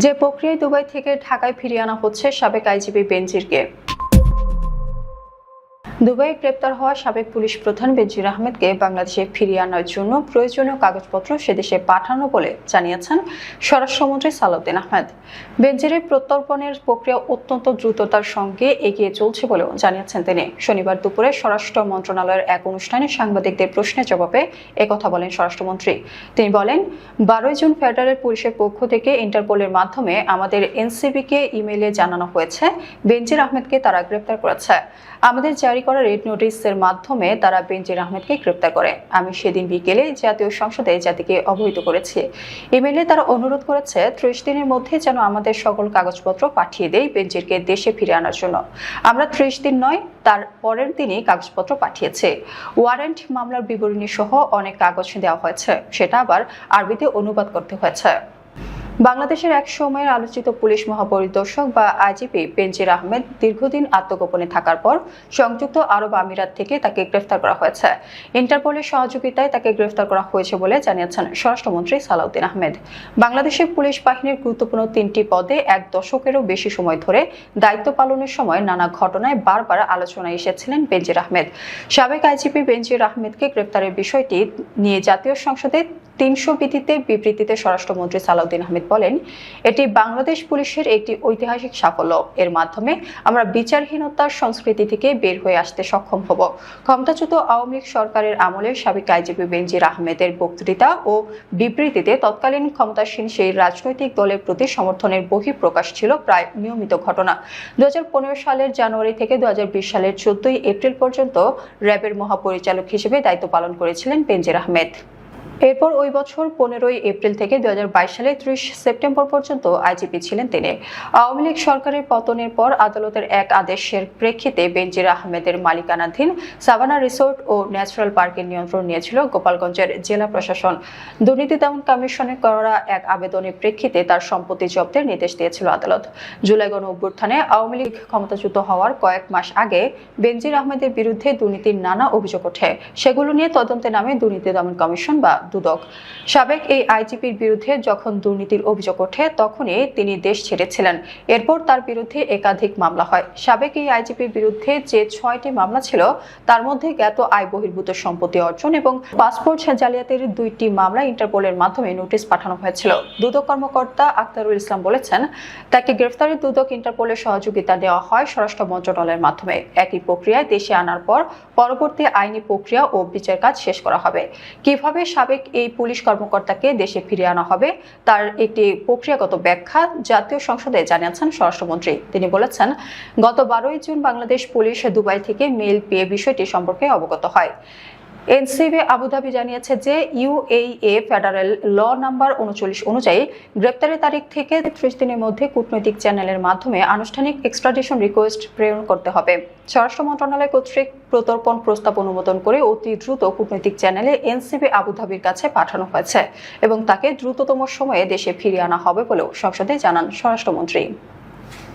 যে প্রক্রিয়ায় দুবাই থেকে ঢাকায় ফিরিয়ে আনা হচ্ছে সাবেক আইজিপি বেনজিরকে। দুবাইয়ে গ্রেপ্তার হওয়া সাবেক পুলিশ প্রধান বেনজির আহমেদকে বাংলাদেশে ফিরিয়ে আনার জন্য প্রয়োজনীয় কাগজপত্র সেদেশে পাঠানো বলে জানিয়েছেন স্বরাষ্ট্রমন্ত্রী সালাউদ্দিন আহমেদ। বেনজিরের প্রত্যর্পণের প্রক্রিয়া অত্যন্ত দ্রুততার সঙ্গে এগিয়ে চলছে বলেও জানিয়েছেন তিনি। শনিবার দুপুরে স্বরাষ্ট্র মন্ত্রণালয়ের এক অনুষ্ঠানে সাংবাদিকদের প্রশ্নের জবাবে একথা বলেন স্বরাষ্ট্রমন্ত্রী। তিনি বলেন, 12 জুন ফেডারেল পুলিশের পক্ষ থেকে ইন্টারপোলের মাধ্যমে আমাদের এনসিবিকে ইমেইলে জানানো হয়েছে বেনজির আহমেদকে তারা গ্রেপ্তার করেছে। আমাদের জারি করা রেড নোটিশের মাধ্যমে তারা বেনজির আহমেদকে গ্রেপ্তার করে। আমি সেদিন বিকেলে জাতীয় সংসদে জাতিকে অবহিত করেছি। ইমেইলে তারা অনুরোধ করেছে 30 দিনের মধ্যে যেন আমাদের সকল কাগজপত্র পাঠিয়ে দেয় বেনজিরকে দেশে ফিরে আনার জন্য। আমরা 30 দিন নয়, তার পরের দিনই কাগজপত্র পাঠিয়েছে। ওয়ারেন্ট, মামলার বিবরণী সহ অনেক কাগজ দেওয়া হয়েছে, সেটা আবার আরবিতে অনুবাদ করতে হয়েছে। বাংলাদেশের এক সময়ের আলোচিত পুলিশ মহাপরিদর্শক বা আইজিপি বেনজির আহমেদ দীর্ঘদিন আত্মগোপনে থাকার পর সংযুক্ত আরব আমিরাত থেকে তাকে গ্রেফতার করা হয়েছে। ইন্টারপোলের সহযোগিতায় তাকে গ্রেফতার করা হয়েছে বলে জানিয়েছেন স্বরাষ্ট্রমন্ত্রী সালাউদ্দিন আহমেদ। বাংলাদেশের পুলিশ বাহিনীর গুরুত্বপূর্ণ 3টি পদে 1 দশকেরও বেশি সময় ধরে দায়িত্ব পালনের সময় নানা ঘটনায় বারবার আলোচনায় এসেছিলেন বেনজির আহমেদ। সাবেক আইজিপি বেনজির আহমেদকে গ্রেফতারের বিষয়টি নিয়ে জাতীয় সংসদে 300 বিবৃতিতে স্বরাষ্ট্রমন্ত্রী সালাউদ্দিন আহমেদ বলেন, এটি বাংলাদেশ পুলিশের একটি ঐতিহাসিক সাফল্য। এর মাধ্যমে আমরা বিচারহীনতার সংস্কৃতি থেকে বের হয়ে আসতে সক্ষম হব। ক্ষমতাচ্যুত আওয়ামী লীগ সরকারের আমলে সাবেক আইজিপি বেনজির আহমেদের বক্তৃতা ও বিবৃতিতে তৎকালীন ক্ষমতাসীন সেই রাজনৈতিক দলের প্রতি সমর্থনের বহিঃপ্রকাশ ছিল প্রায় নিয়মিত ঘটনা। 2015 সালের জানুয়ারি থেকে 2020 সালের 14 এপ্রিল পর্যন্ত র্যাবের মহাপরিচালক হিসেবে দায়িত্ব পালন করেছিলেন বেনজির আহমেদ। এরপর ওই বছর 15 এপ্রিল থেকে 2022 সালের 30 সেপ্টেম্বর পর্যন্ত আইজিপি ছিলেন তিনি। আওয়ামী লীগ সরকারের পতনের পর আদালতের এক আদেশের প্রেক্ষিতে বেনজির আহমেদের মালিকানাধীন সাভানা রিসোর্ট ও ন্যাচারাল পার্কের নিয়ন্ত্রণ নিয়েছিল গোপালগঞ্জের জেলা প্রশাসন। দুর্নীতি দমন কমিশনের করা এক আবেদনের প্রেক্ষিতে তার সম্পত্তি জব্দের নির্দেশ দিয়েছিল আদালত। জুলাই গণঅভ্যুত্থানে আওয়ামী লীগ ক্ষমতাচ্যুত হওয়ার কয়েক মাস আগে বেনজির আহমেদের বিরুদ্ধে দুর্নীতির নানা অভিযোগ ওঠে। সেগুলো নিয়ে তদন্তে নামে দুর্নীতি দমন কমিশন বা দুদক। সাবেক এই আইজিপির বিরুদ্ধে যখন দুর্নীতির অভিযোগ ওঠে তখনই তিনি দেশ ছেড়েছিলেন। এরপর তার বিরুদ্ধে একাধিক মামলা হয়। সাবেক এই আইজিপির বিরুদ্ধে যে 6টি মামলা ছিল তার মধ্যে জ্ঞাত আয় বহির্ভূত সম্পত্তি অর্জন এবং পাসপোর্ট জালিয়াতির 2টি মামলা ইন্টারপোলের মাধ্যমে নোটিশ পাঠানো হয়েছিল। দুদক কর্মকর্তা আক্তারুল ইসলাম বলেছেন, তাকে গ্রেফতারে দুদক ইন্টারপোলের সহযোগিতা দেওয়া হয় স্বরাষ্ট্র মন্ত্রণালয়ের মাধ্যমে। একই প্রক্রিয়ায় দেশে আনার পর পরবর্তী আইনি প্রক্রিয়া ও বিচার কাজ শেষ করা হবে। কিভাবে সাবেক এই পুলিশ কর্মকর্তাকে দেশে ফিরিয়ে আনা হবে তার একটি প্রক্রিয়াগত ব্যাখ্যা জাতীয় সংসদে জানিয়েছেন স্বরাষ্ট্রমন্ত্রী। তিনি বলেছেন, গত 12 জুন বাংলাদেশ পুলিশ দুবাই থেকে মেইল পেয়ে বিষয়টি সম্পর্কে অবগত হয়। এনসিবি আবুধাবি জানিয়েছে যে ইউএইএ ফেডারেল ল নাম্বার 39 অনুযায়ী গ্রেপ্তারের তারিখ থেকে 30 দিনের মধ্যে কূটনৈতিক চ্যানেলের মাধ্যমে আনুষ্ঠানিক এক্সট্রাডিশন রিকোয়েস্ট প্রেরণ করতে হবে। স্বরাষ্ট্র মন্ত্রণালয় কর্তৃক প্রত্যর্পণ প্রস্তাব অনুমোদন করে অতি দ্রুত কূটনৈতিক চ্যানেলে এনসিবি আবুধাবির কাছে পাঠানো হয়েছে এবং তাকে দ্রুততম সময়ে দেশে ফিরিয়ে আনা হবে বলেও সংসদে জানান স্বরাষ্ট্রমন্ত্রী।